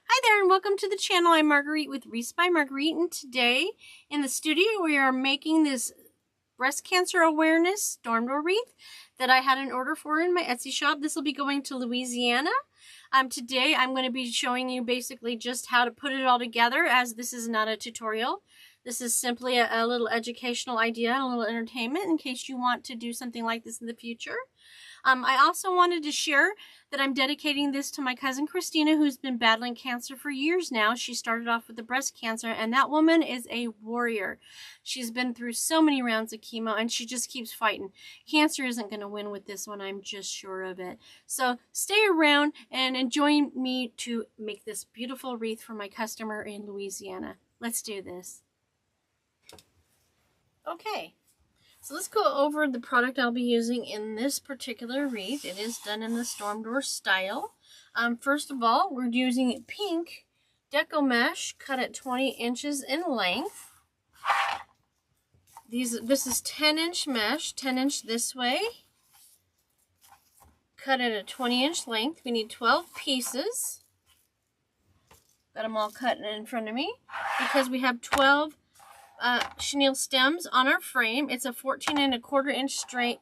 Hi there and welcome to the channel. I'm Marguerite with Wreaths by Marguerite, and today in the studio we are making this breast cancer awareness storm door wreath that I had an order for in my Etsy shop. This will be going to Louisiana. Today I'm going to be showing you basically just how to put it all together, as this is not a tutorial. This is simply a little educational idea, a little entertainment in case you want to do something like this in the future. I also wanted to share that I'm dedicating this to my cousin Kristina, who's been battling cancer for years now. She started off with the breast cancer, and that woman is a warrior. She's been through so many rounds of chemo, and she just keeps fighting. Cancer isn't going to win with this one, I'm just sure of it. So stay around and join me to make this beautiful wreath for my customer in Louisiana. Let's do this. Okay. So let's go over the product I'll be using in this particular wreath. It is done in the storm door style. First of all, we're using pink deco mesh cut at 20 inches in length. This is 10-inch mesh, 10 inch this way, cut at a 20-inch length. We need 12 pieces. Got them all cut in front of me because we have 12 chenille stems on our frame. It's a 14¼ inch straight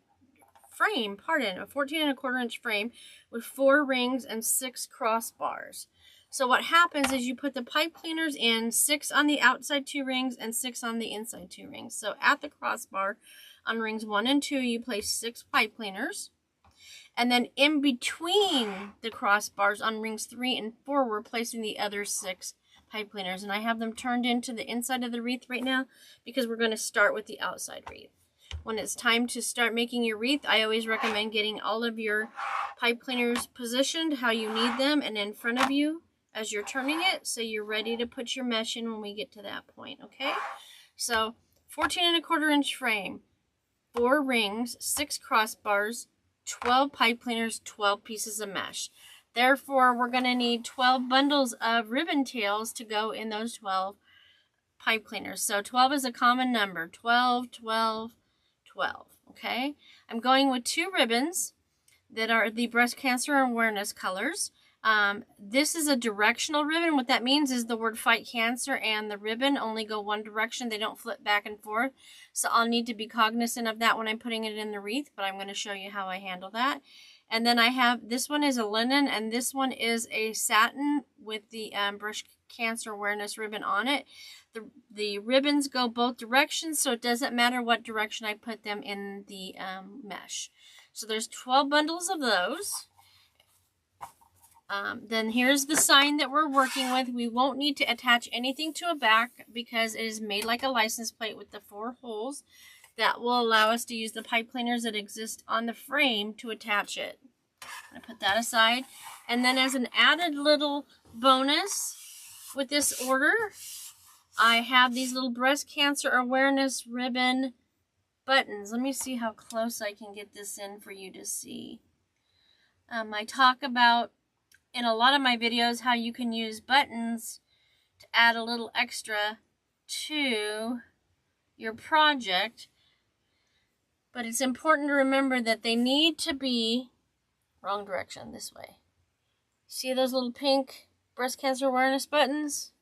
frame, a 14¼ inch frame with 4 rings and 6 crossbars. So what happens is you put the pipe cleaners in, 6 on the outside 2 rings and 6 on the inside 2 rings. So at the crossbar on rings 1 and 2, you place 6 pipe cleaners. And then in between the crossbars on rings 3 and 4, we're placing the other 6 pipe cleaners, and I have them turned into the inside of the wreath right now because we're going to start with the outside wreath. When it's time to start making your wreath, I always recommend getting all of your pipe cleaners positioned how you need them and in front of you as you're turning it, so you're ready to put your mesh in when we get to that point. Okay, so 14¼ inch frame, 4 rings, 6 crossbars, 12 pipe cleaners, 12 pieces of mesh. Therefore, we're going to need 12 bundles of ribbon tails to go in those 12 pipe cleaners. So 12 is a common number. 12, 12, 12. Okay? I'm going with 2 ribbons that are the breast cancer awareness colors. This is a directional ribbon. What that means is the word fight cancer and the ribbon only go one direction. They don't flip back and forth. So I'll need to be cognizant of that when I'm putting it in the wreath, but I'm going to show you how I handle that. And then I have, this one is a linen, and this one is a satin with the breast cancer awareness ribbon on it. The ribbons go both directions, so it doesn't matter what direction I put them in the mesh. So there's 12 bundles of those. Then here's the sign that we're working with. We won't need to attach anything to a back because it is made like a license plate with the 4 holes. That will allow us to use the pipe cleaners that exist on the frame to attach it. I'm going to put that aside. And then as an added little bonus with this order, I have these little breast cancer awareness ribbon buttons. Let me see how close I can get this in for you to see. I talk about in a lot of my videos how you can use buttons to add a little extra to your project. But it's important to remember that they need to be wrong direction, this way. See those little pink breast cancer awareness buttons?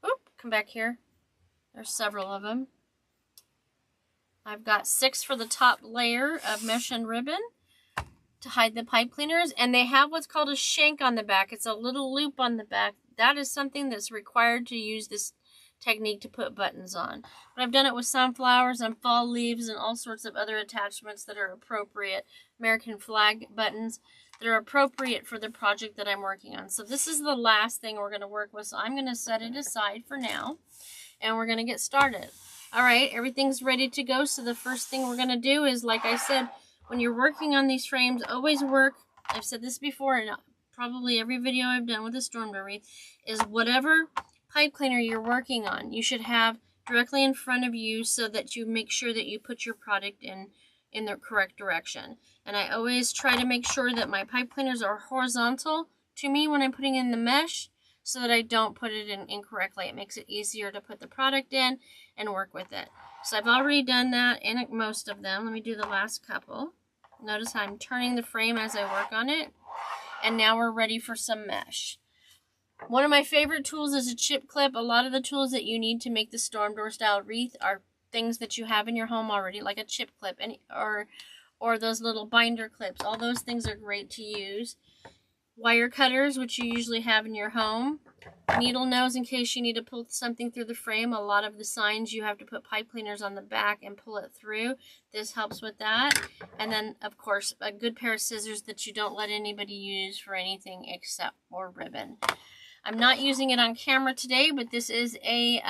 Oop, come back here. There's several of them. I've got 6 for the top layer of mesh and ribbon to hide the pipe cleaners, and they have what's called a shank on the back. It's a little loop on the back. That is something that's required to use this technique to put buttons on. But I've done it with sunflowers and fall leaves and all sorts of other attachments that are appropriate, American flag buttons that are appropriate for the project that I'm working on. So this is the last thing we're going to work with, so I'm going to set it aside for now and we're going to get started. Alright, everything's ready to go, so the first thing we're going to do is, like I said, when you're working on these frames, always work, I've said this before in probably every video I've done with a storm door wreath, is whatever pipe cleaner you're working on, you should have directly in front of you so that you make sure that you put your product in the correct direction. And I always try to make sure that my pipe cleaners are horizontal to me when I'm putting in the mesh so that I don't put it in incorrectly. It makes it easier to put the product in and work with it. So I've already done that in most of them. Let me do the last couple. Notice how I'm turning the frame as I work on it. And now we're ready for some mesh. One of my favorite tools is a chip clip. A lot of the tools that you need to make the storm door style wreath are things that you have in your home already, like a chip clip or those little binder clips. All those things are great to use. Wire cutters, which you usually have in your home. Needle nose in case you need to pull something through the frame. A lot of the signs you have to put pipe cleaners on the back and pull it through. This helps with that. And then, of course, a good pair of scissors that you don't let anybody use for anything except for ribbon. I'm not using it on camera today, but this is a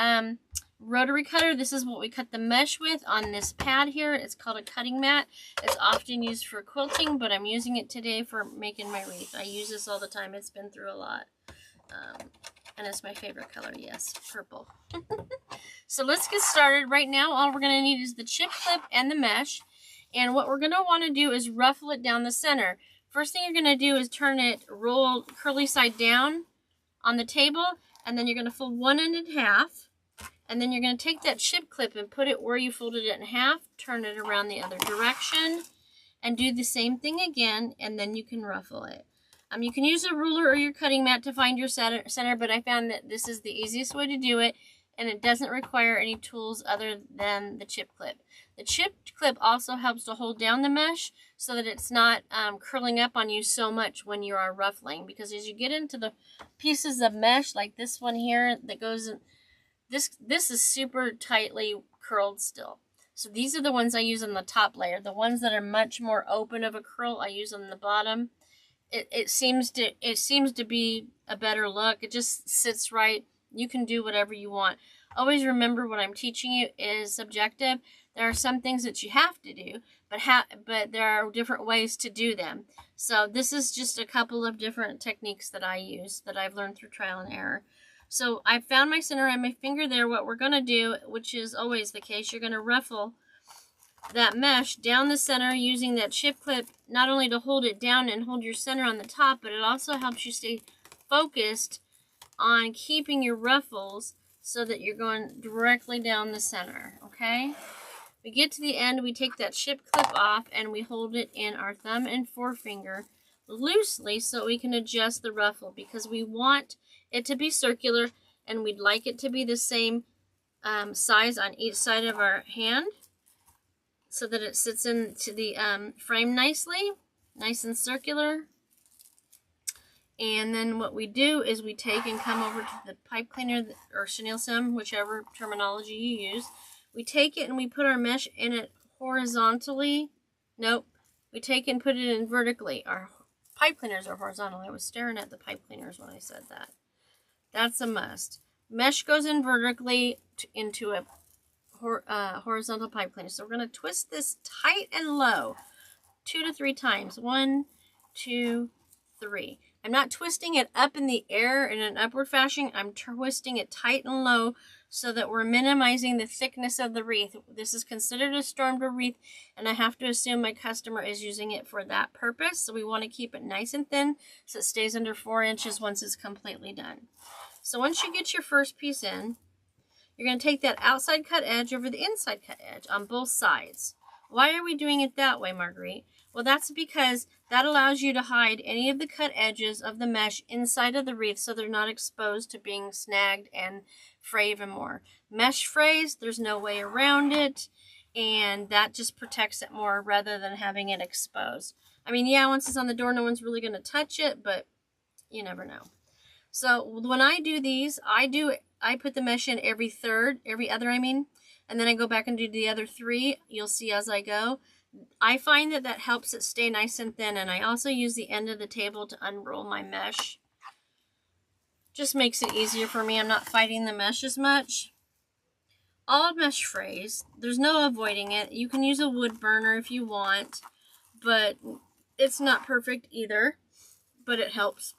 rotary cutter. This is what we cut the mesh with on this pad here. It's called a cutting mat. It's often used for quilting, but I'm using it today for making my wreath. I use this all the time. It's been through a lot. And it's my favorite color, yes, purple. So let's get started. Right now, all we're going to need is the chip clip and the mesh. And what we're going to want to do is ruffle it down the center. First thing you're going to do is turn it roll curly side down on the table, and then you're going to fold one end in half, and then you're going to take that chip clip and put it where you folded it in half, turn it around the other direction, and do the same thing again, and then you can ruffle it. You can use a ruler or your cutting mat to find your center, but I found that this is the easiest way to do it, and it doesn't require any tools other than the chip clip. The chip clip also helps to hold down the mesh so that it's not curling up on you so much when you are ruffling, because as you get into the pieces of mesh like this one here that goes in, this is super tightly curled still. So these are the ones I use on the top layer. The ones that are much more open of a curl I use on the bottom. It seems to be a better look. It just sits right. You can do whatever you want. Always remember what I'm teaching you is subjective. There are some things that you have to do, but there are different ways to do them. So this is just a couple of different techniques that I use that I've learned through trial and error. So I found my center on my finger there. What we're going to do, which is always the case, you're going to ruffle that mesh down the center using that chip clip, not only to hold it down and hold your center on the top, but it also helps you stay focused on keeping your ruffles so that you're going directly down the center, okay? We get to the end, we take that chip clip off, and we hold it in our thumb and forefinger loosely so we can adjust the ruffle, because we want it to be circular, and we'd like it to be the same size on each side of our hand so that it sits into the frame nicely, nice and circular. And then what we do is we take and come over to the pipe cleaner or chenille sim, whichever terminology you use. We take it and we put our mesh in it horizontally. Nope. We take and put it in vertically. Our pipe cleaners are horizontal. I was staring at the pipe cleaners when I said that. That's a must. Mesh goes in vertically into a horizontal pipe cleaner. So we're going to twist this tight and low 2 to 3 times. 1, 2, 3. I'm not twisting it up in the air in an upward fashion. I'm twisting it tight and low so that we're minimizing the thickness of the wreath. This is considered a storm door wreath, and I have to assume my customer is using it for that purpose. So we want to keep it nice and thin so it stays under 4 inches once it's completely done. So once you get your first piece in, you're going to take that outside cut edge over the inside cut edge on both sides. Why are we doing it that way, Marguerite? Well, that's because that allows you to hide any of the cut edges of the mesh inside of the wreath so they're not exposed to being snagged and fray even more. Mesh frays, there's no way around it, and that just protects it more rather than having it exposed. I mean, yeah, once it's on the door, no one's really going to touch it, but you never know. So when I do these, I put the mesh in every other, and then I go back and do the other 3. You'll see as I go. I find that helps it stay nice and thin, and I also use the end of the table to unroll my mesh. Just makes it easier for me. I'm not fighting the mesh as much. All mesh frays, there's no avoiding it. You can use a wood burner if you want, but it's not perfect either, but it helps.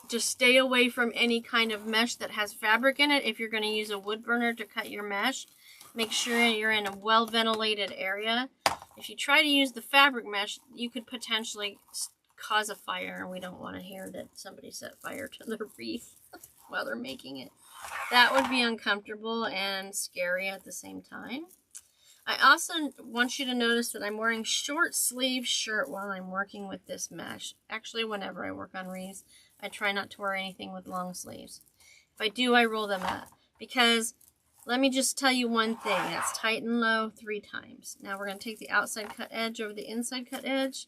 Just stay away from any kind of mesh that has fabric in it. If you're going to use a wood burner to cut your mesh, make sure you're in a well-ventilated area. If you try to use the fabric mesh, you could potentially cause a fire, and we don't want to hear that somebody set fire to the wreath while they're making it. That would be uncomfortable and scary at the same time. I also want you to notice that I'm wearing short sleeve shirt while I'm working with this mesh. Actually, whenever I work on wreaths, I try not to wear anything with long sleeves. If I do, I roll them up. Because, let me just tell you one thing. That's tight and low 3 times. Now we're going to take the outside cut edge over the inside cut edge.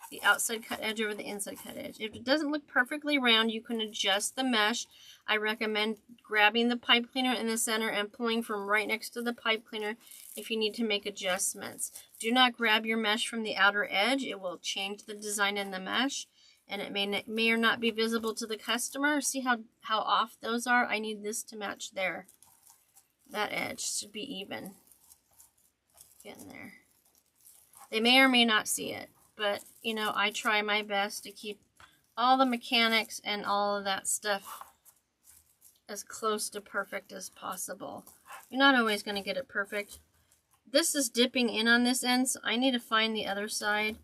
The outside cut edge over the inside cut edge. If it doesn't look perfectly round, you can adjust the mesh. I recommend grabbing the pipe cleaner in the center and pulling from right next to the pipe cleaner if you need to make adjustments. Do not grab your mesh from the outer edge. It will change the design in the mesh, and it may or not be visible to the customer. See how off those are? I need this to match there. That edge should be even. Getting there. They may or may not see it. But, you know, I try my best to keep all the mechanics and all of that stuff as close to perfect as possible. You're not always going to get it perfect. This is dipping in on this end, so I need to find the other side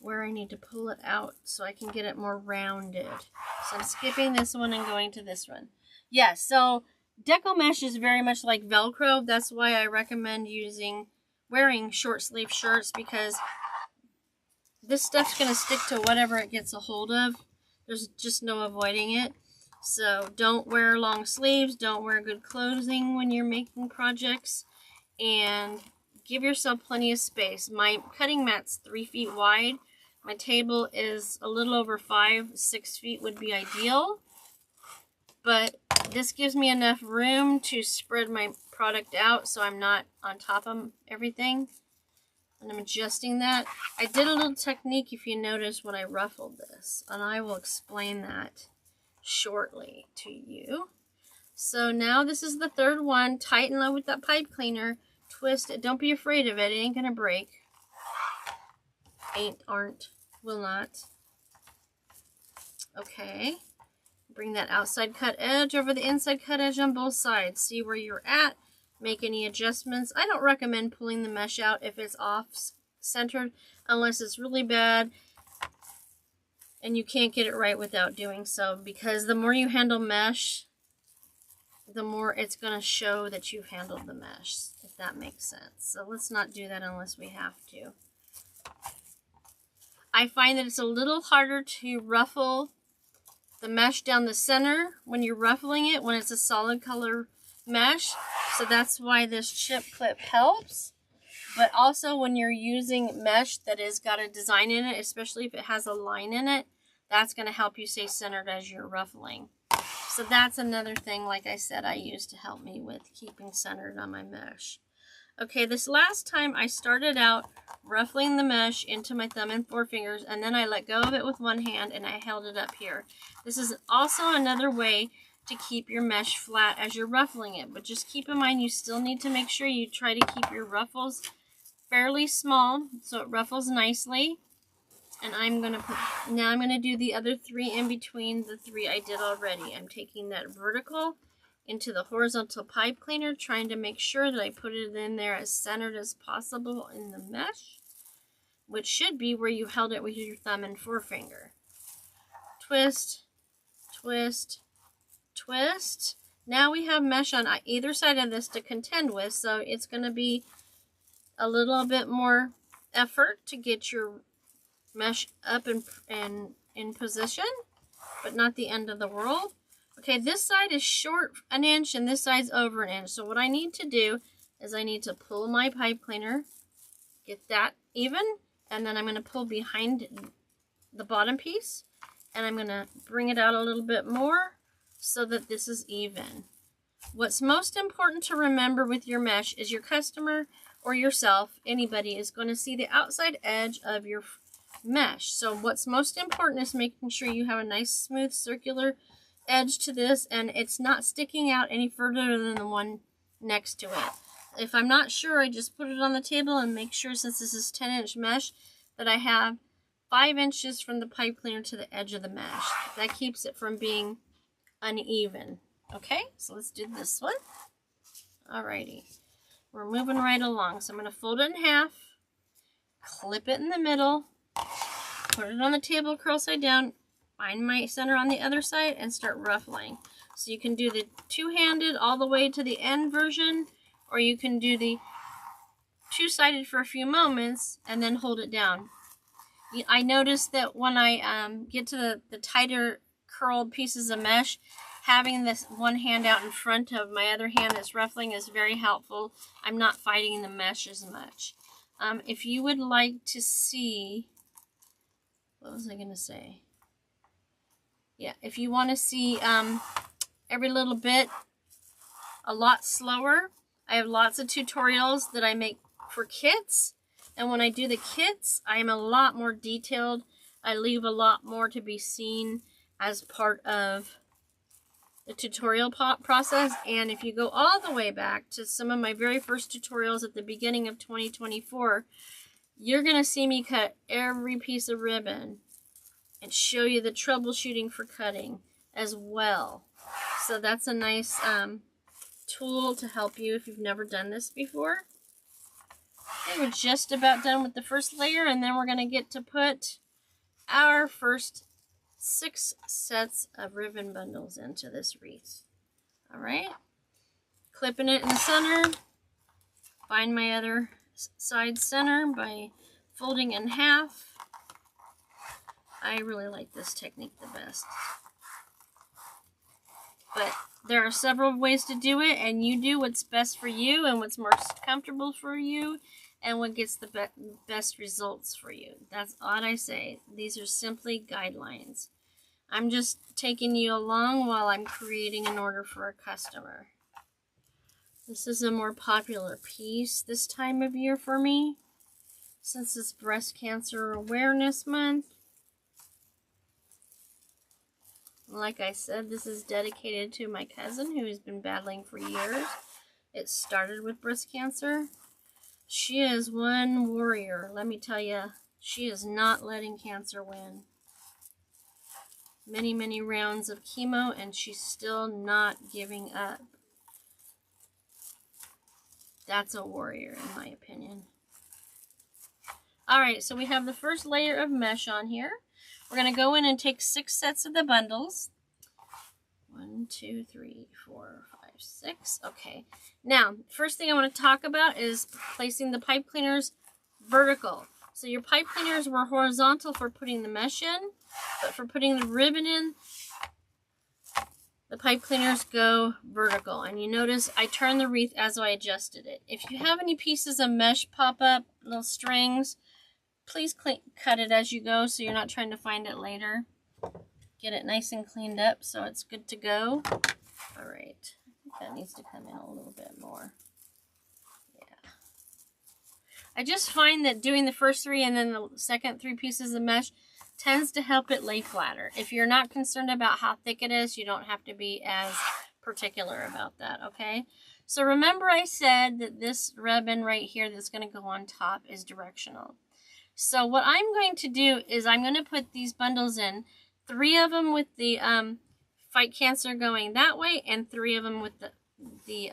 where I need to pull it out so I can get it more rounded. So I'm skipping this one and going to this one. Yes, so deco mesh is very much like Velcro. That's why I recommend wearing short sleeve shirts, because this stuff's going to stick to whatever it gets a hold of. There's just no avoiding it. So don't wear long sleeves. Don't wear good clothing when you're making projects. And give yourself plenty of space. My cutting mat's 3 feet wide. My table is a little over 5. 6 feet would be ideal. But this gives me enough room to spread my product out so I'm not on top of everything. And I'm adjusting that. I did a little technique, if you notice, when I ruffled this. And I will explain that shortly to you. So now this is the third one. Tighten low with that pipe cleaner. Twist it. Don't be afraid of it. It ain't going to break. Will not. Okay. Bring that outside cut edge over the inside cut edge on both sides. See where you're at. Make any adjustments. I don't recommend pulling the mesh out if it's off-centered unless it's really bad and you can't get it right without doing so, because the more you handle mesh, the more it's going to show that you've handled the mesh, if that makes sense. So let's not do that unless we have to. I find that it's a little harder to ruffle the mesh down the center when you're ruffling it when it's a solid color mesh. So that's why this chip clip helps. But also when you're using mesh that has got a design in it, especially if it has a line in it, that's going to help you stay centered as you're ruffling. So that's another thing, like I said, I use to help me with keeping centered on my mesh. Okay, this last time I started out ruffling the mesh into my thumb and forefingers, and then I let go of it with one hand and I held it up here. This is also another way to keep your mesh flat as you're ruffling it, but just keep in mind you still need to make sure you try to keep your ruffles fairly small so it ruffles nicely. And I'm going to do the other 3 in between the 3 I did already. I'm taking that vertical into the horizontal pipe cleaner, trying to make sure that I put it in there as centered as possible in the mesh, which should be where you held it with your thumb and forefinger. Twist, twist, twist. Now we have mesh on either side of this to contend with, so it's going to be a little bit more effort to get your mesh up and in position, but not the end of the world. Okay, this side is short 1 inch and this side's over 1 inch. So what I need to do is I need to pull my pipe cleaner, get that even, and then I'm going to pull behind the bottom piece, and I'm going to bring it out a little bit more so that this is even. What's most important to remember with your mesh is your customer or yourself, anybody, is going to see the outside edge of your mesh. So what's most important is making sure you have a nice smooth circular edge to this and it's not sticking out any further than the one next to it. If I'm not sure, I just put it on the table and make sure, since this is 10-inch mesh, that I have 5 inches from the pipe cleaner to the edge of the mesh. That keeps it from being uneven. Okay, so let's do this one. Alrighty, we're moving right along. So I'm going to fold it in half, clip it in the middle, put it on the table curl side down, find my center on the other side, and start ruffling. So you can do the two-handed all the way to the end version, or you can do the two-sided for a few moments and then hold it down. I noticed that when I get to the tighter curled pieces of mesh, having this one hand out in front of my other hand that's ruffling is very helpful. I'm not fighting the mesh as much. If you would like to see, what was I going to say? Yeah, if you want to see every little bit a lot slower, I have lots of tutorials that I make for kits. And when I do the kits, I am a lot more detailed. I leave a lot more to be seen as part of the tutorial process. And if you go all the way back to some of my very first tutorials at the beginning of 2024, you're going to see me cut every piece of ribbon and show you the troubleshooting for cutting as well. So that's a nice tool to help you if you've never done this before. Okay, we're just about done with the first layer, and then we're going to get to put our first 6 sets of ribbon bundles into this wreath. Alright, clipping it in the center, find my other side center by folding in half. I really like this technique the best. But there are several ways to do it, and you do what's best for you and what's most comfortable for you and what gets the best results for you. That's all I say. These are simply guidelines. I'm just taking you along while I'm creating an order for a customer. This is a more popular piece this time of year for me, since it's Breast Cancer Awareness Month. Like I said, this is dedicated to my cousin who has been battling for years. It started with breast cancer. She is one warrior. Let me tell you, she is not letting cancer win. Many, many rounds of chemo, and she's still not giving up. That's a warrior, in my opinion. Alright, so we have the first layer of mesh on here. We're going to go in and take 6 sets of the bundles. 1, 2, 3, 4, 5, 6. Okay. Now, first thing I want to talk about is placing the pipe cleaners vertical. So your pipe cleaners were horizontal for putting the mesh in, but for putting the ribbon in, the pipe cleaners go vertical. And you notice I turned the wreath as I adjusted it. If you have any pieces of mesh pop up, little strings, please cut it as you go so you're not trying to find it later. Get it nice and cleaned up so it's good to go. Alright, I think that needs to come in a little bit more. Yeah. I just find that doing the first 3 and then the second 3 pieces of mesh tends to help it lay flatter. If you're not concerned about how thick it is, you don't have to be as particular about that, okay? So remember I said that this ribbon right here that's going to go on top is directional. So what I'm going to do is I'm going to put these bundles in, 3 of them with the Fight Cancer going that way, and 3 of them with the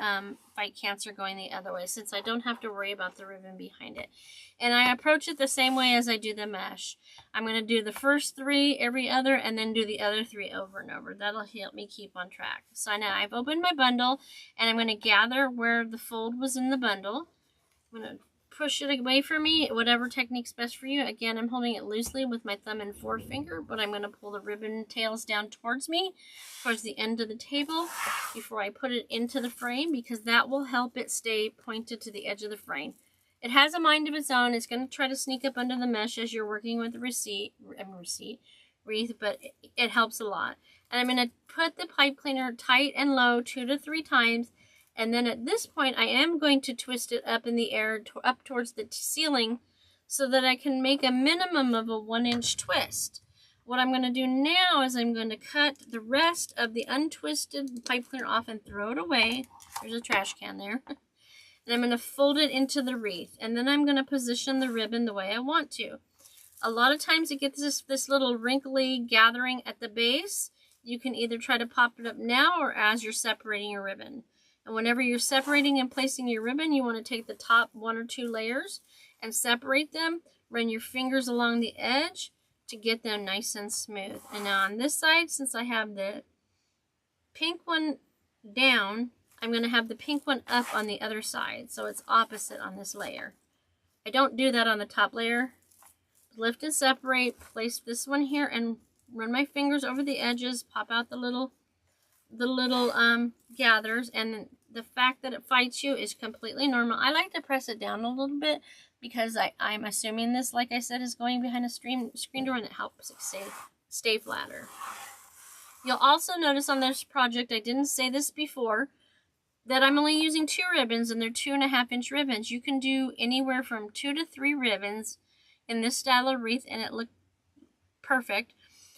Fight Cancer going the other way, since I don't have to worry about the ribbon behind it. And I approach it the same way as I do the mesh. I'm going to do the first 3 every other, and then do the other 3 over and over. That'll help me keep on track. So now I've opened my bundle, and I'm going to gather where the fold was in the bundle. I'm going to push it away from me, whatever technique's best for you. Again, I'm holding it loosely with my thumb and forefinger, but I'm going to pull the ribbon tails down towards me, towards the end of the table, before I put it into the frame, because that will help it stay pointed to the edge of the frame. It has a mind of its own. It's going to try to sneak up under the mesh as you're working with the wreath, but it helps a lot. And I'm going to put the pipe cleaner tight and low 2 to 3 times. And then at this point, I am going to twist it up in the air, up towards the ceiling, so that I can make a minimum of a 1-inch twist. What I'm going to do now is I'm going to cut the rest of the untwisted pipe cleaner off and throw it away. There's a trash can there. And I'm going to fold it into the wreath. And then I'm going to position the ribbon the way I want to. A lot of times it gets this little wrinkly gathering at the base. You can either try to pop it up now or as you're separating your ribbon. And whenever you're separating and placing your ribbon, you want to take the top 1 or 2 layers and separate them. Run your fingers along the edge to get them nice and smooth. And now on this side, since I have the pink one down, I'm going to have the pink one up on the other side. So it's opposite on this layer. I don't do that on the top layer. Lift and separate, place this one here and run my fingers over the edges, pop out the little gathers, and the fact that it fights you is completely normal. I like to press it down a little bit because I'm assuming this, like I said, is going behind a screen door, and it helps it stay flatter. You'll also notice on this project, I didn't say this before, that I'm only using 2 ribbons, and they're 2.5-inch ribbons. You can do anywhere from 2 to 3 ribbons in this style of wreath, and it looked perfect.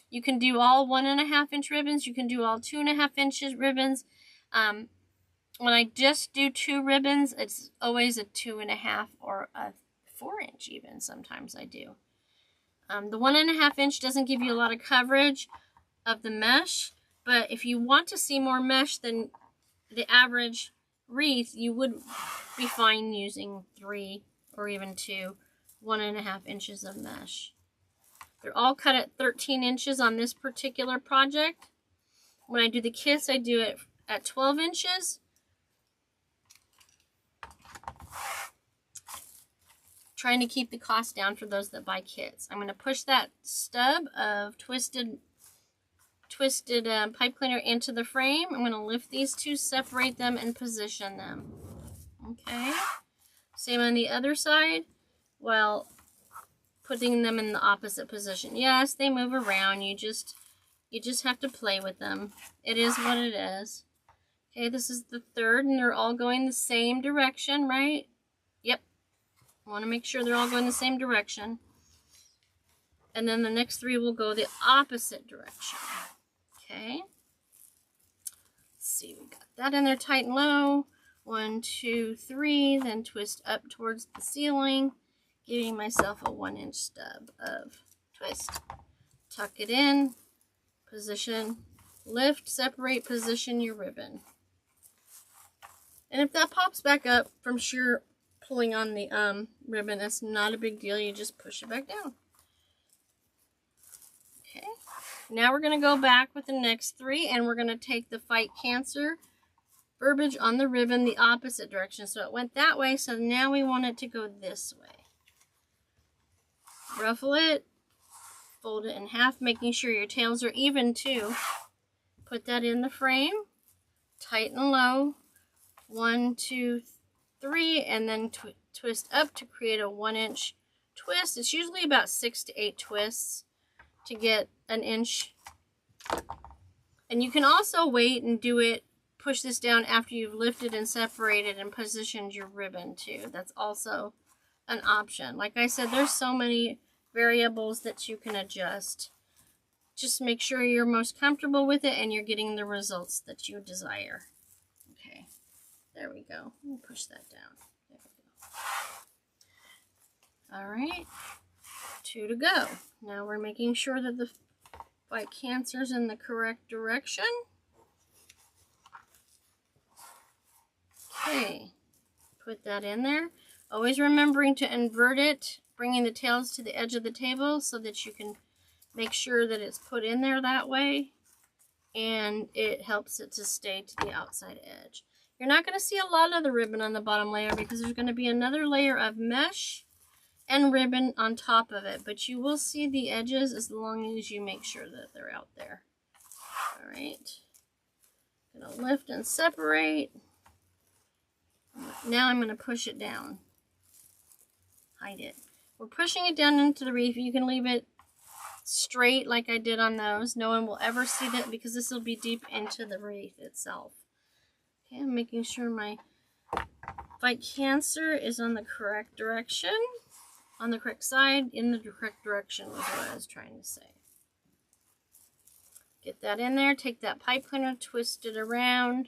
You can do all 1.5-inch ribbons. You can do all 2.5-inch ribbons. When I just do 2 ribbons, it's always a 2.5 or a 4-inch even. Sometimes I do. The 1.5-inch doesn't give you a lot of coverage of the mesh, but if you want to see more mesh than the average wreath, you would be fine using 3 or even 2 1.5 inches of mesh. They're all cut at 13 inches on this particular project. When I do the kits, I do it at 12 inches. Trying to keep the cost down for those that buy kits. I'm going to push that stub of twisted pipe cleaner into the frame. I'm going to lift these 2, separate them, and position them. Okay. Same on the other side, while putting them in the opposite position. Yes, they move around. You just have to play with them. It is what it is. Okay, this is the third, and they're all going the same direction, right? Yep. I want to make sure they're all going the same direction. And then the next 3 will go the opposite direction. Okay. Let's see, we got that in there tight and low. 1, 2, 3, then twist up towards the ceiling, giving myself a 1-inch stub of twist. Tuck it in, position, lift, separate, position your ribbon. And if that pops back up from sheer pulling on the ribbon, that's not a big deal. You just push it back down. Okay. Now we're going to go back with the next 3, and we're going to take the Fight Cancer verbiage on the ribbon the opposite direction. So it went that way, so now we want it to go this way. Ruffle it, fold it in half, making sure your tails are even too. Put that in the frame, tight and low, 1, 2, 3, and then twist up to create a 1-inch twist. It's usually about 6 to 8 twists to get an inch. And you can also wait and do it, push this down after you've lifted and separated and positioned your ribbon too. That's also an option. Like I said, there's so many variables that you can adjust. Just make sure you're most comfortable with it and you're getting the results that you desire. Okay, there we go. Let me push that down. There we go. All right, 2 to go. Now we're making sure that the Fight Cancer's in the correct direction. Okay, put that in there. Always remembering to invert it, bringing the tails to the edge of the table so that you can make sure that it's put in there that way, and it helps it to stay to the outside edge. You're not going to see a lot of the ribbon on the bottom layer because there's going to be another layer of mesh and ribbon on top of it, but you will see the edges as long as you make sure that they're out there. All right, I'm going to lift and separate. Now I'm going to push it down. Hide it. We're pushing it down into the wreath. You can leave it straight like I did on those. No one will ever see that because this will be deep into the wreath itself. Okay, I'm making sure my Fight Cancer is on the correct direction. On the correct side, in the correct direction was what I was trying to say. Get that in there. Take that pipe cleaner, twist it around.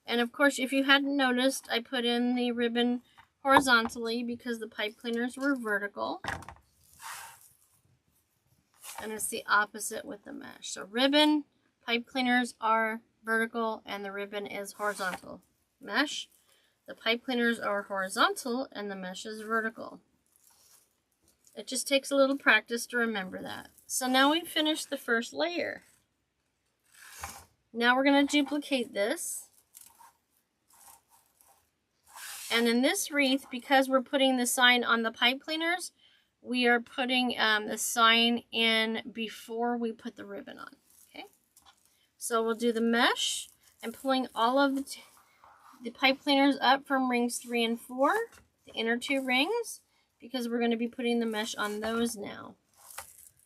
And of course, if you hadn't noticed, I put in the ribbon horizontally because the pipe cleaners were vertical. And it's the opposite with the mesh. So ribbon, pipe cleaners are vertical, and the ribbon is horizontal. Mesh, the pipe cleaners are horizontal, and the mesh is vertical. It just takes a little practice to remember that. So now we've finished the first layer. Now we're going to duplicate this. And in this wreath, because we're putting the sign on the pipe cleaners, we are putting the sign in before we put the ribbon on. Okay, so we'll do the mesh. I'm pulling all of the pipe cleaners up from rings 3 and 4, the inner 2 rings, because we're going to be putting the mesh on those now.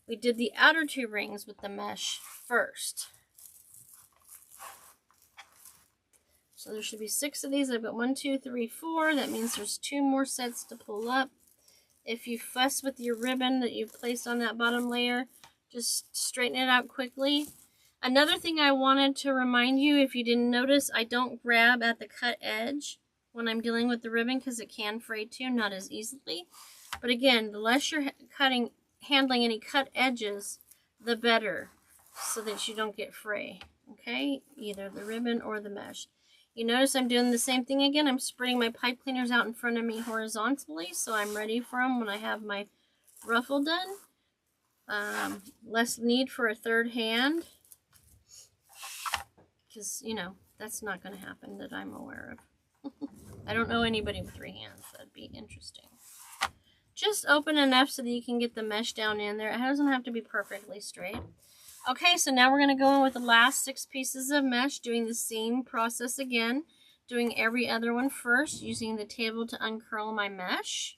We did the outer 2 rings with the mesh first. So there should be 6 of these. I've got 1, 2, 3, 4. That means there's 2 more sets to pull up. If you fuss with your ribbon that you've placed on that bottom layer, just straighten it out quickly. Another thing I wanted to remind you, if you didn't notice, I don't grab at the cut edge when I'm dealing with the ribbon because it can fray too, not as easily. But again, the less you're handling any cut edges, the better, so that you don't get fray. Okay, either the ribbon or the mesh. You notice I'm doing the same thing again. I'm spreading my pipe cleaners out in front of me horizontally, so I'm ready for them when I have my ruffle done. Less need for a third hand, because, you know, that's not going to happen that I'm aware of. I don't know anybody with 3 hands. That'd be interesting. Just open enough so that you can get the mesh down in there. It doesn't have to be perfectly straight. Okay, so now we're going to go in with the last 6 pieces of mesh, doing the same process again, doing every other one first, using the table to uncurl my mesh.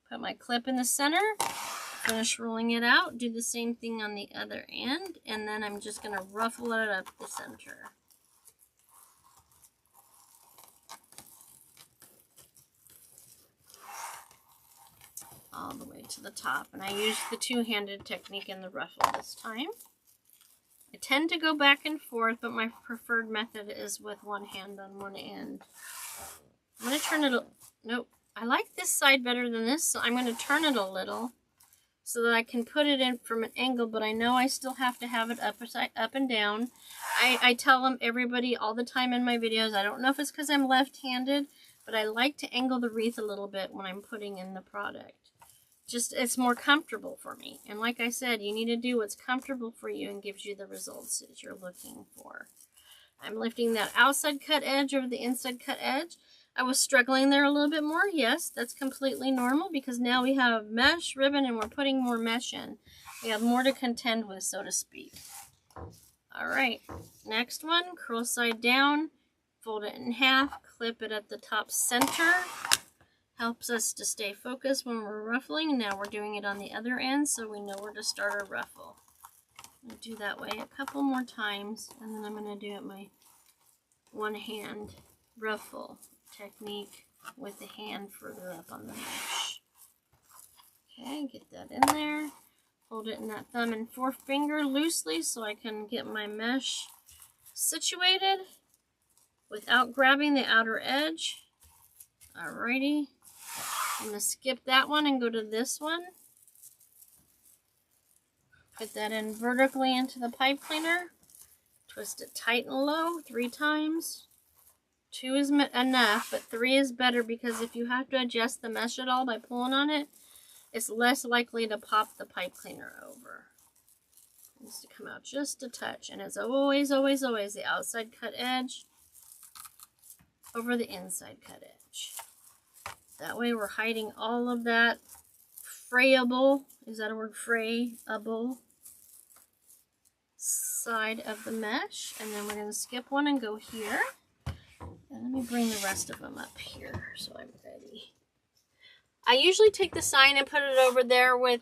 Put my clip in the center, finish rolling it out, do the same thing on the other end, and then I'm just going to ruffle it up the center. All the way to the top, and I used the 2-handed technique in the ruffle this time. I tend to go back and forth, but my preferred method is with one hand on one end. I'm going to turn it, nope, I like this side better than this, so I'm going to turn it a little so that I can put it in from an angle, but I know I still have to have it up and down. I tell everybody all the time in my videos, I don't know if it's because I'm left-handed, but I like to angle the wreath a little bit when I'm putting in the product. Just, it's more comfortable for me. And like I said, you need to do what's comfortable for you and gives you the results that you're looking for. I'm lifting that outside cut edge over the inside cut edge. I was struggling there a little bit more. Yes, that's completely normal because now we have mesh, ribbon, and we're putting more mesh in. We have more to contend with, so to speak. All right, next one, curl side down, fold it in half, clip it at the top center. Helps us to stay focused when we're ruffling. Now we're doing it on the other end so we know where to start our ruffle. I'm going to do that way a couple more times, and then I'm going to do it my one-hand ruffle technique with the hand further up on the mesh. Okay, get that in there. Hold it in that thumb and forefinger loosely so I can get my mesh situated without grabbing the outer edge. Alrighty. I'm going to skip that one and go to this one. Put that in vertically into the pipe cleaner. Twist it tight and low 3 times. 2 is enough, but 3 is better because if you have to adjust the mesh at all by pulling on it, it's less likely to pop the pipe cleaner over. It needs to come out just a touch, and it's always, always, always the outside cut edge over the inside cut edge. That way we're hiding all of that frayable, is that a word, frayable, side of the mesh. And then we're going to skip one and go here. And let me bring the rest of them up here so I'm ready. I usually take the sign and put it over there with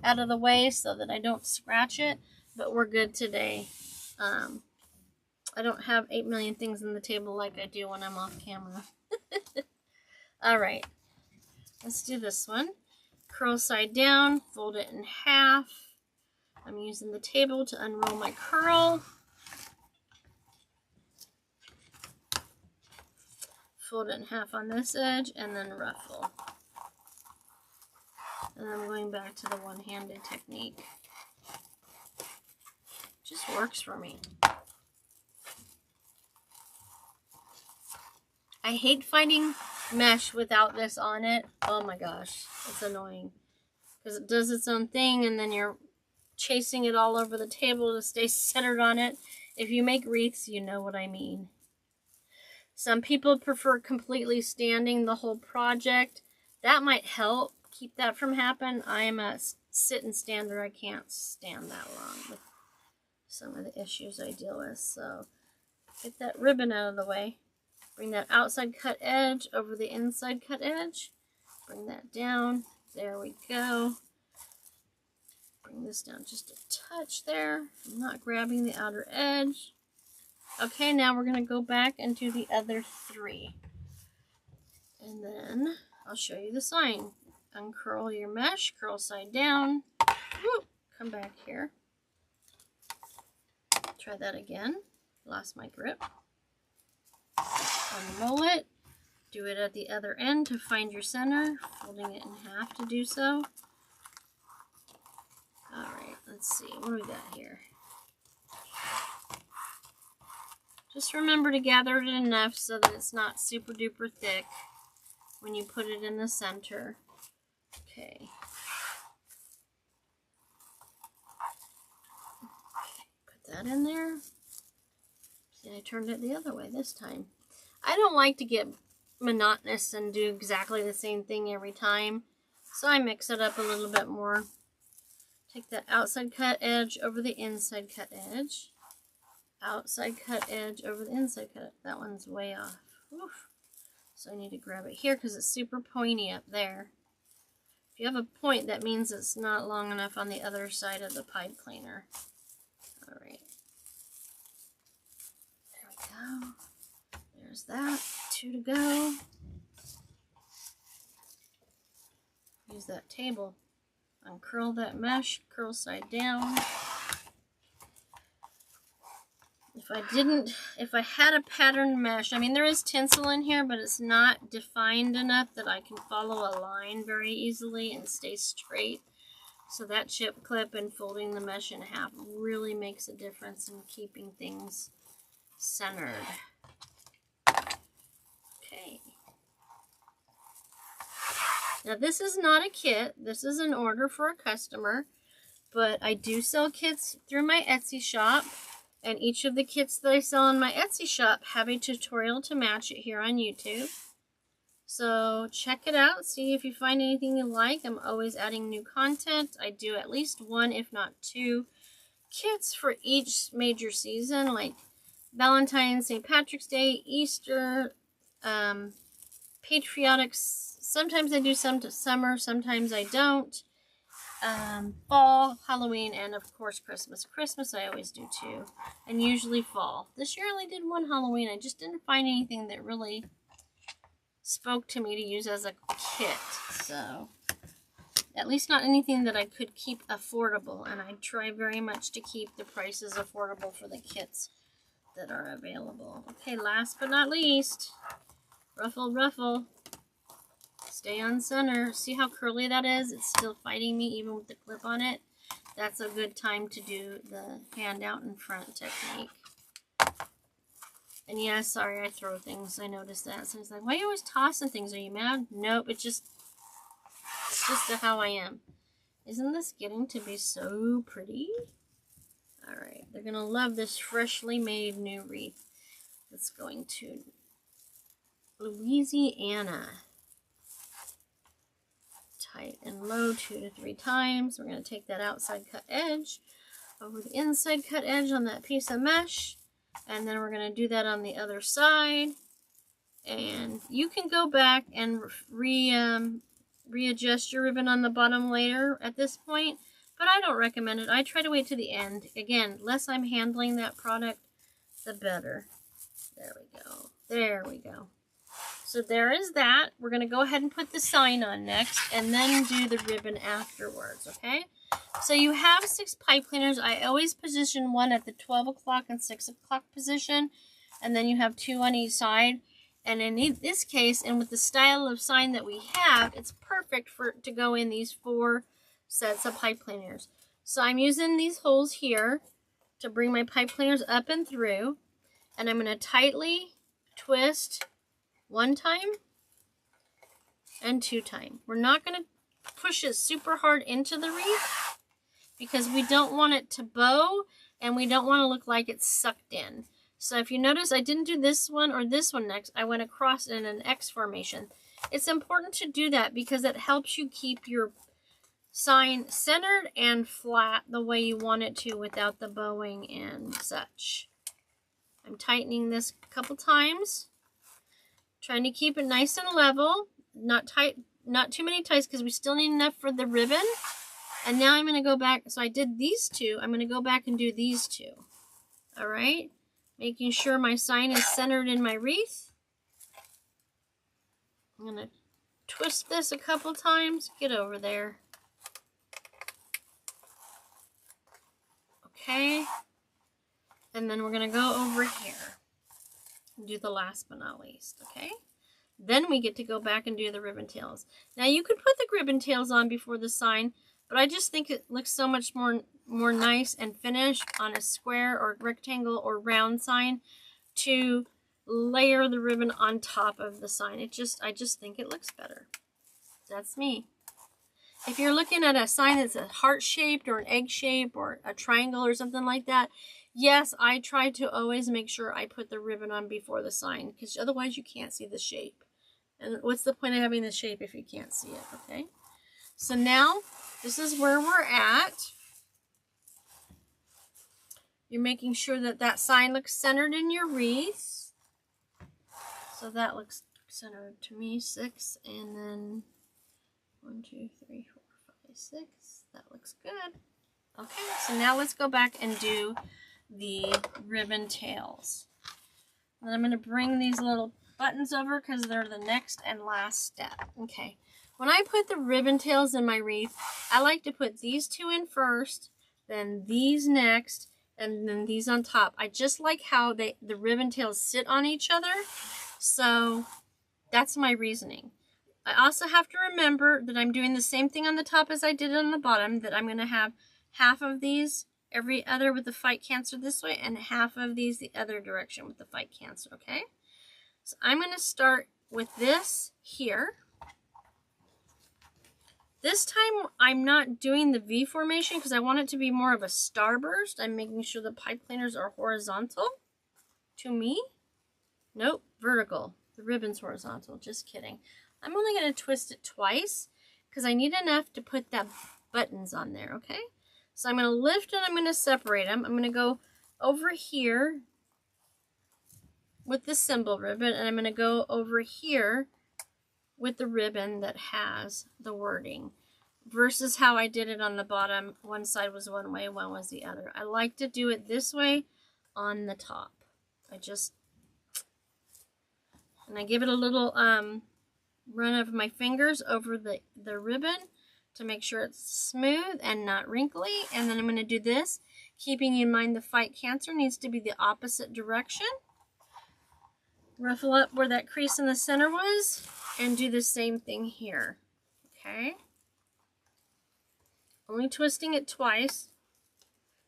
out of the way so that I don't scratch it, but we're good today. I don't have 8 million things on the table like I do when I'm off camera. Alright, let's do this one. Curl side down, fold it in half. I'm using the table to unroll my curl. Fold it in half on this edge and then ruffle. And I'm going back to the one-handed technique. Just works for me. I hate finding mesh without this on it. Oh my gosh, it's annoying. Because it does its own thing and then you're chasing it all over the table to stay centered on it. If you make wreaths, you know what I mean. Some people prefer completely standing the whole project. That might help keep that from happening. I'm a sit and stander. I can't stand that long with some of the issues I deal with. So get that ribbon out of the way. Bring that outside cut edge over the inside cut edge. Bring that down. There we go. Bring this down just a touch there. I'm not grabbing the outer edge. Okay, now we're going to go back and do the other 3. And then I'll show you the sign. Uncurl your mesh, curl side down. Whoop, come back here. Try that again. Lost my grip. Unroll it. Do it at the other end to find your center, folding it in half to do so. Alright, let's see. What do we got here? Just remember to gather it enough so that it's not super duper thick when you put it in the center. Okay. Put that in there. See, I turned it the other way this time. I don't like to get monotonous and do exactly the same thing every time, so I mix it up a little bit more. Take that outside cut edge over the inside cut edge. Outside cut edge over the inside cut. That one's way off. Oof. So I need to grab it here because it's super pointy up there. If you have a point, that means it's not long enough on the other side of the pipe cleaner. Alright. There we go. There's that. 2 to go. Use that table. Uncurl that mesh, curl side down. If I had a pattern mesh, I mean there is tinsel in here, but it's not defined enough that I can follow a line very easily and stay straight. So that chip clip and folding the mesh in half really makes a difference in keeping things centered. Okay. Now this is not a kit, this is an order for a customer, but I do sell kits through my Etsy shop, and each of the kits that I sell in my Etsy shop have a tutorial to match it here on YouTube. So check it out, see if you find anything you like. I'm always adding new content. I do at least 1, if not 2, kits for each major season, like Valentine's, St. Patrick's Day, Easter, patriotics. Sometimes I do some to summer, sometimes I don't. Fall, Halloween, and of course Christmas. Christmas I always do too, and usually fall. This year I only did 1 Halloween. I just didn't find anything that really spoke to me to use as a kit. So, at least not anything that I could keep affordable, and I try very much to keep the prices affordable for the kits that are available. Okay, last but not least, ruffle, ruffle. Stay on center. See how curly that is? It's still fighting me even with the clip on it. That's a good time to do the hand out in front technique. And yeah, sorry I throw things. I noticed that. So it's like, why are you always tossing things? Are you mad? Nope, it's just how I am. Isn't this getting to be so pretty? Alright, they're going to love this freshly made new wreath that's going to Louisiana. Tight and low 2 to 3 times. We're going to take that outside cut edge over the inside cut edge on that piece of mesh, and then we're going to do that on the other side. And you can go back and readjust your ribbon on the bottom later at this point, but I don't recommend it. I try to wait to the end. Again, less I'm handling that product, the better. There we go. There we go. So there is that. We're going to go ahead and put the sign on next, and then do the ribbon afterwards, okay? So you have 6 pipe cleaners. I always position one at the 12 o'clock and 6 o'clock position, and then you have 2 on each side. And in this case, and with the style of sign that we have, it's perfect to go in these 4 sets of pipe cleaners. So I'm using these holes here to bring my pipe cleaners up and through, and I'm going to tightly twist 1 time and 2 times. We're not going to push it super hard into the wreath because we don't want it to bow and we don't want to look like it's sucked in. So if you notice, I didn't do this one or this one next. I went across in an X formation. It's important to do that because it helps you keep your sign centered and flat the way you want it to without the bowing and such. I'm tightening this a couple times, trying to keep it nice and level, not tight, not too many ties because we still need enough for the ribbon. And now I'm going to go back. So I did these two. I'm going to go back and do these two. All right. Making sure my sign is centered in my wreath. I'm going to twist this a couple times. Get over there. Okay. And then we're going to go over here and do the last but not least. Okay. Then we get to go back and do the ribbon tails. Now you could put the ribbon tails on before the sign, but I just think it looks so much more nice and finished on a square or rectangle or round sign to layer the ribbon on top of the sign. I just think it looks better. That's me. If you're looking at a sign that's a heart shaped or an egg shape or a triangle or something like that, yes, I try to always make sure I put the ribbon on before the sign because otherwise you can't see the shape. And what's the point of having the shape if you can't see it, okay? So now, this is where we're at. You're making sure that that sign looks centered in your wreath. So that looks centered to me, 6, and then 1, 2, 3, 4, 5, 6. That looks good. Okay, so now let's go back and do the ribbon tails. And I'm going to bring these little buttons over because they're the next and last step. Okay, when I put the ribbon tails in my wreath, I like to put these two in first, then these next, and then these on top. I just like how the ribbon tails sit on each other, so that's my reasoning. I also have to remember that I'm doing the same thing on the top as I did on the bottom, that I'm going to have half of these every other with the fight cancer this way and half of these the other direction with the fight cancer, okay? So I'm going to start with this here. This time I'm not doing the V formation because I want it to be more of a starburst. I'm making sure the pipe cleaners are horizontal to me. Nope, vertical. The ribbon's horizontal, just kidding. I'm only going to twist it twice because I need enough to put that buttons on there, okay? So I'm going to lift and I'm going to separate them. I'm going to go over here with the symbol ribbon, and I'm going to go over here with the ribbon that has the wording versus how I did it on the bottom. One side was one way, one was the other. I like to do it this way on the top. And I give it a little run of my fingers over the ribbon to make sure it's smooth and not wrinkly. And then I'm going to do this, keeping in mind the fight cancer needs to be the opposite direction. Ruffle up where that crease in the center was and do the same thing here. Okay? Only twisting it twice.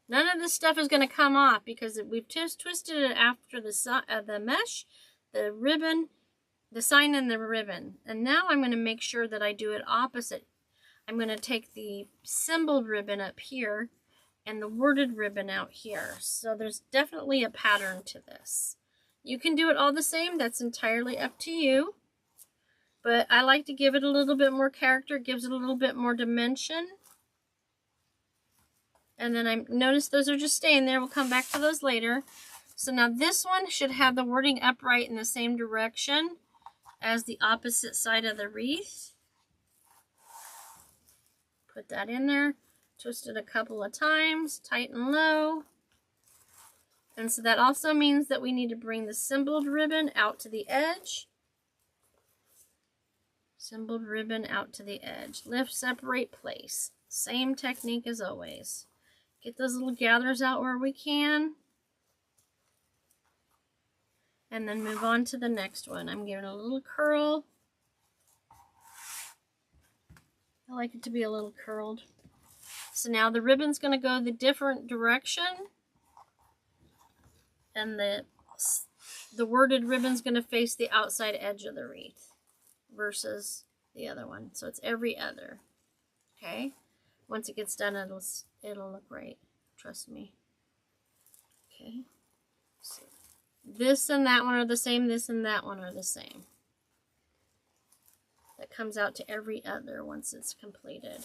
None of this stuff is going to come off because we've just twisted it after the mesh, the ribbon, the sign, and the ribbon. And now I'm going to make sure that I do it opposite. I'm going to take the symbol ribbon up here and the worded ribbon out here. So there's definitely a pattern to this. You can do it all the same. That's entirely up to you. But I like to give it a little bit more character. It gives it a little bit more dimension. And then I notice those are just staying there. We'll come back to those later. So now this one should have the wording upright in the same direction as the opposite side of the wreath. Put that in there. Twist it a couple of times. Tighten low. And so that also means that we need to bring the symboled ribbon out to the edge. Symboled ribbon out to the edge. Lift, separate, place. Same technique as always. Get those little gathers out where we can. And then move on to the next one. I'm giving a little curl. I like it to be a little curled. So now the ribbon's going to go the different direction. And the worded ribbon's going to face the outside edge of the wreath versus the other one. So it's every other. Okay? Once it gets done, it'll look right. Trust me. Okay? So This and that one are the same, this and that one are the same. That comes out to every other once it's completed.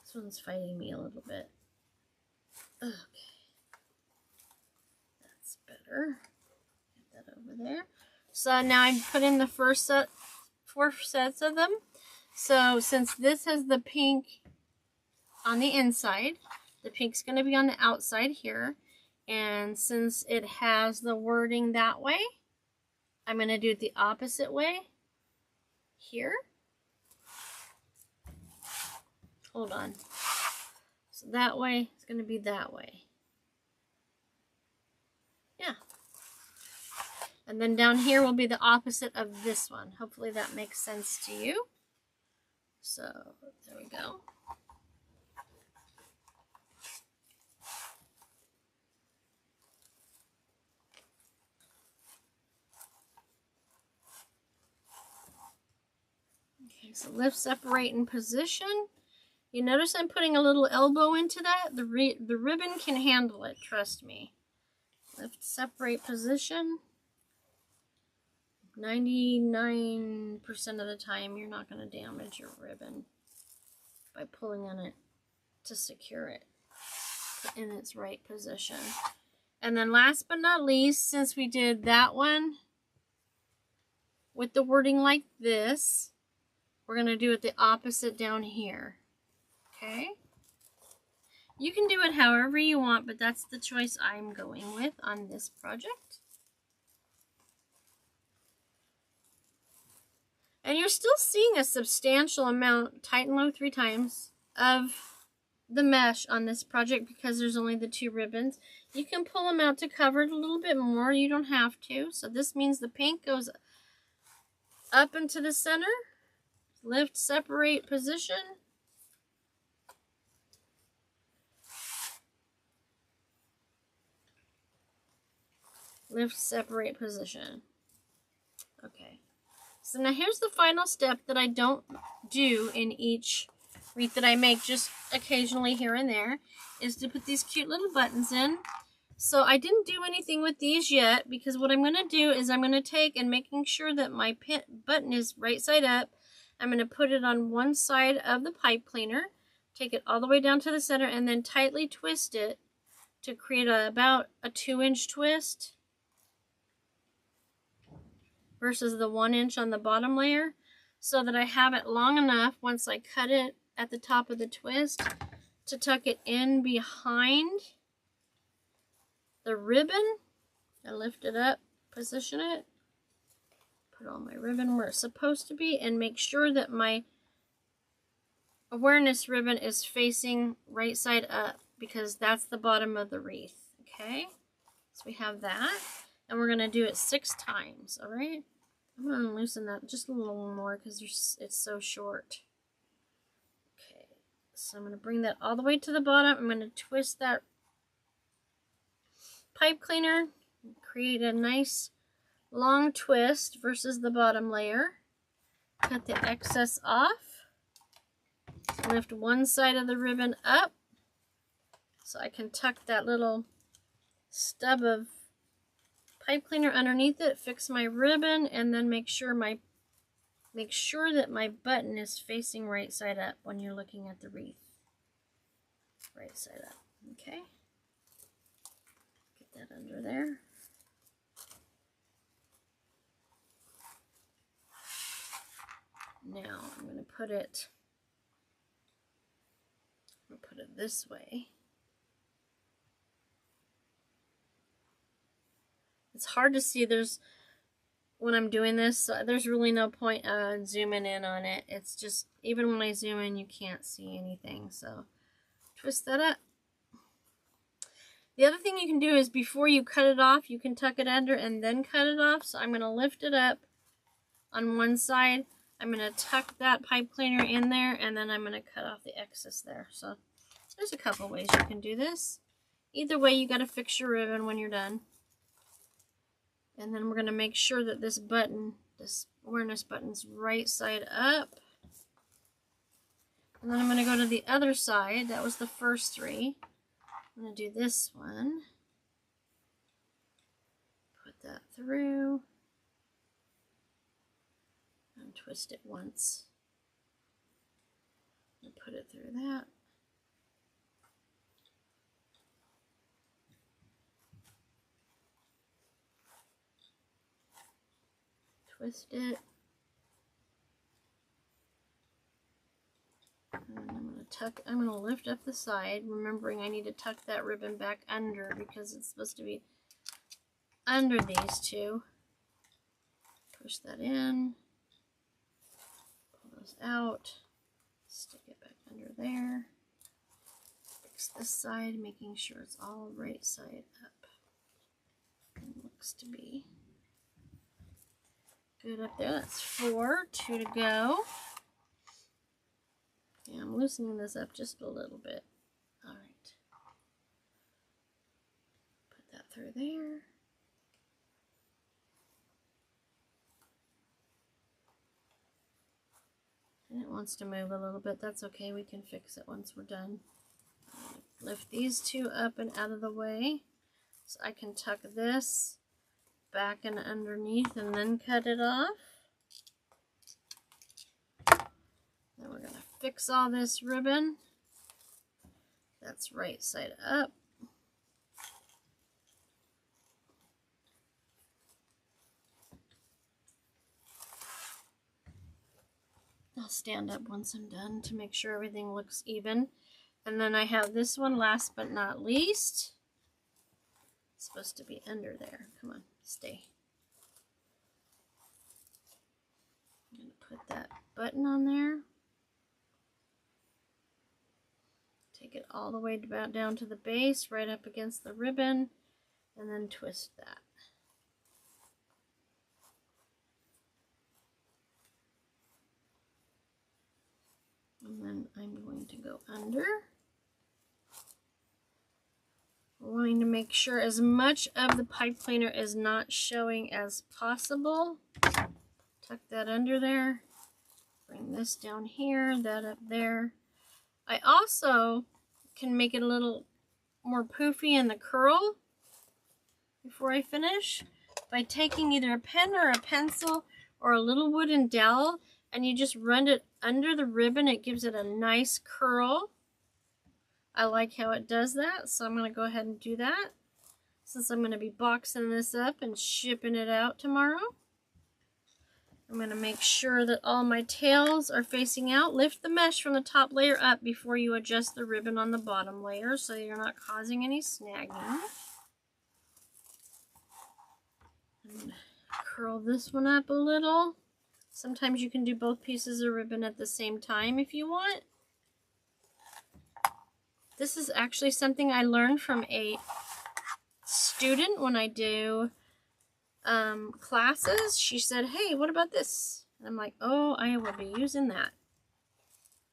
This one's fighting me a little bit. Okay. That's better. Get that over there. So now I've put in the first set, 4 sets of them. So since this has the pink on the inside, the pink's going to be on the outside here. And since it has the wording that way, I'm going to do it the opposite way here. Hold on. So that way, it's going to be that way. Yeah. And then down here will be the opposite of this one. Hopefully that makes sense to you. So, there we go. Okay, so lift, separate, and position. You notice I'm putting a little elbow into that? The ribbon can handle it, trust me. Lift, separate, position. 99% of the time you're not going to damage your ribbon by pulling on it to secure it in its right position. And then last but not least, since we did that one with the wording like this, we're going to do it the opposite down here. Okay? You can do it however you want, but that's the choice I'm going with on this project. And you're still seeing a substantial amount, tight and low 3 times, of the mesh on this project because there's only the 2 ribbons. You can pull them out to cover it a little bit more. You don't have to. So this means the pink goes up into the center. Lift, separate, position. Lift, separate, position. Okay. So now here's the final step that I don't do in each wreath that I make, just occasionally here and there, is to put these cute little buttons in. So I didn't do anything with these yet, because what I'm going to do is I'm going to take and making sure that my button is right side up, I'm going to put it on one side of the pipe cleaner, take it all the way down to the center, and then tightly twist it to create about a 2-inch twist versus the 1 inch on the bottom layer, so that I have it long enough once I cut it at the top of the twist to tuck it in behind the ribbon. I lift it up, position it, put all my ribbon where it's supposed to be, and make sure that my awareness ribbon is facing right side up, because that's the bottom of the wreath. Okay, so we have that, and we're going to do it 6 times. All right, I'm going to loosen that just a little more because it's so short. Okay, so I'm going to bring that all the way to the bottom. I'm going to twist that pipe cleaner, create a nice long twist versus the bottom layer. Cut the excess off. Lift one side of the ribbon up so I can tuck that little stub of pipe cleaner underneath it, fix my ribbon, and then make sure that my button is facing right side up when you're looking at the wreath. Right side up. Okay. Get that under there. Now I'm going to put it this way. It's hard to see. When I'm doing this, there's really no point zooming in on it. It's just, even when I zoom in, you can't see anything. So twist that up. The other thing you can do is before you cut it off, you can tuck it under and then cut it off. So I'm going to lift it up on one side. I'm going to tuck that pipe cleaner in there, and then I'm going to cut off the excess there. So there's a couple ways you can do this. Either way, you got to fix your ribbon when you're done. And then we're going to make sure that this button this awareness button's right side up. And then I'm going to go to the other side. That was the first 3. I'm going to do this one. Put that through. And twist it once. And put it through that. Twist it. And I'm going to lift up the side, remembering I need to tuck that ribbon back under because it's supposed to be under these 2. Push that in, pull those out, stick it back under there, fix this side, making sure it's all right side up. And it looks to be good up there. That's 4, 2 to go. Yeah, I'm loosening this up just a little bit. All right. Put that through there. And it wants to move a little bit. That's okay. We can fix it once we're done. Lift these 2 up and out of the way so I can tuck this back and underneath and then cut it off. Then we're going to fix all this ribbon. That's right side up. I'll stand up once I'm done to make sure everything looks even. And then I have this one, last but not least. It's supposed to be under there. Come on, stay. I'm going to put that button on there. Take it all the way down to the base, right up against the ribbon, and then twist that. And then I'm going to go under. We're wanting to make sure as much of the pipe cleaner is not showing as possible. Tuck that under there. Bring this down here, that up there. I also can make it a little more poofy in the curl before I finish by taking either a pen or a pencil or a little wooden dowel, and you just run it under the ribbon. It gives it a nice curl. I like how it does that, so I'm going to go ahead and do that since I'm going to be boxing this up and shipping it out tomorrow. I'm going to make sure that all my tails are facing out. Lift the mesh from the top layer up before you adjust the ribbon on the bottom layer so you're not causing any snagging. I'm going to curl this one up a little. Sometimes you can do both pieces of ribbon at the same time if you want. This is actually something I learned from a student when I do classes. She said, hey, what about this? And I'm like, oh, I will be using that.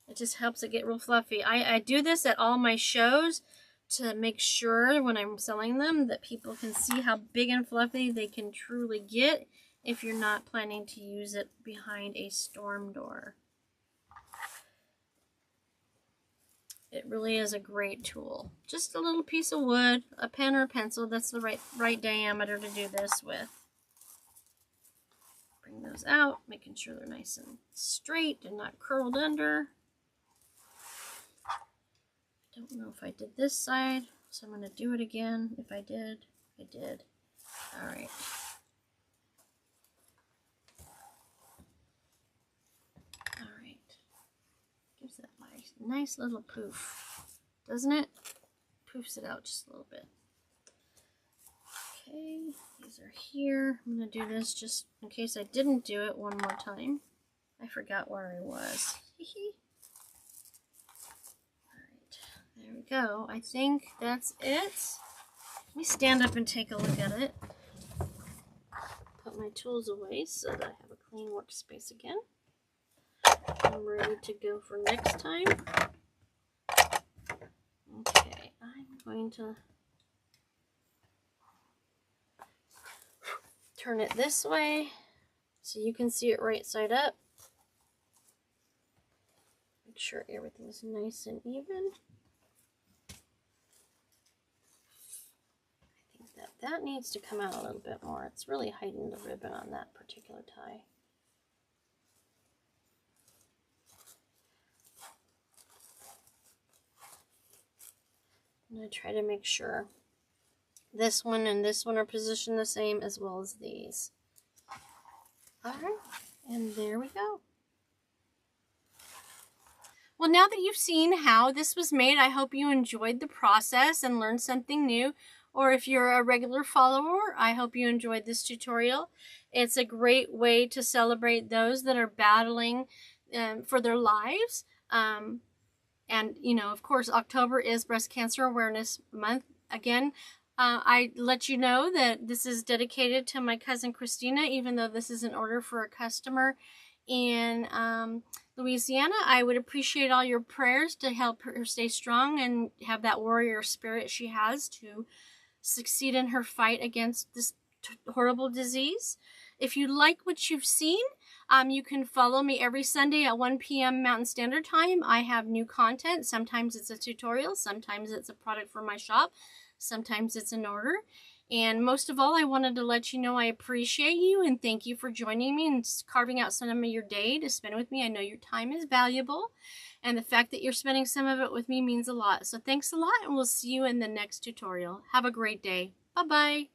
It just helps it get real fluffy. I do this at all my shows to make sure when I'm selling them that people can see how big and fluffy they can truly get if you're not planning to use it behind a storm door. It really is a great tool. Just a little piece of wood, a pen or a pencil, that's the right diameter to do this with. Bring those out, making sure they're nice and straight and not curled under. I don't know if I did this side, so I'm going to do it again. If I did, I did. All right. All right. Gives that nice little poof, doesn't it? Poofs it out just a little bit. Okay, these are here. I'm going to do this just in case I didn't do it one more time. I forgot where I was. Alright, there we go. I think that's it. Let me stand up and take a look at it. Put my tools away so that I have a clean workspace again. I'm ready to go for next time. Okay, I'm going to turn it this way so you can see it right side up. Make sure everything's nice and even. I think that needs to come out a little bit more. It's really hiding the ribbon on that particular tie. And I try to make sure this one and this one are positioned the same as well as these. Alright, and there we go. Well, now that you've seen how this was made, I hope you enjoyed the process and learned something new. Or if you're a regular follower, I hope you enjoyed this tutorial. It's a great way to celebrate those that are battling for their lives. And, you know, of course, October is Breast Cancer Awareness Month. Again, I let you know that this is dedicated to my cousin Kristina, even though this is an order for a customer in Louisiana. I would appreciate all your prayers to help her stay strong and have that warrior spirit she has to succeed in her fight against this horrible disease. If you like what you've seen, you can follow me every Sunday at 1 p.m. Mountain Standard Time. I have new content. Sometimes it's a tutorial, sometimes it's a product for my shop, sometimes it's an order. And most of all, I wanted to let you know I appreciate you and thank you for joining me and carving out some of your day to spend with me. I know your time is valuable, and the fact that you're spending some of it with me means a lot. So thanks a lot, and we'll see you in the next tutorial. Have a great day. Bye-bye.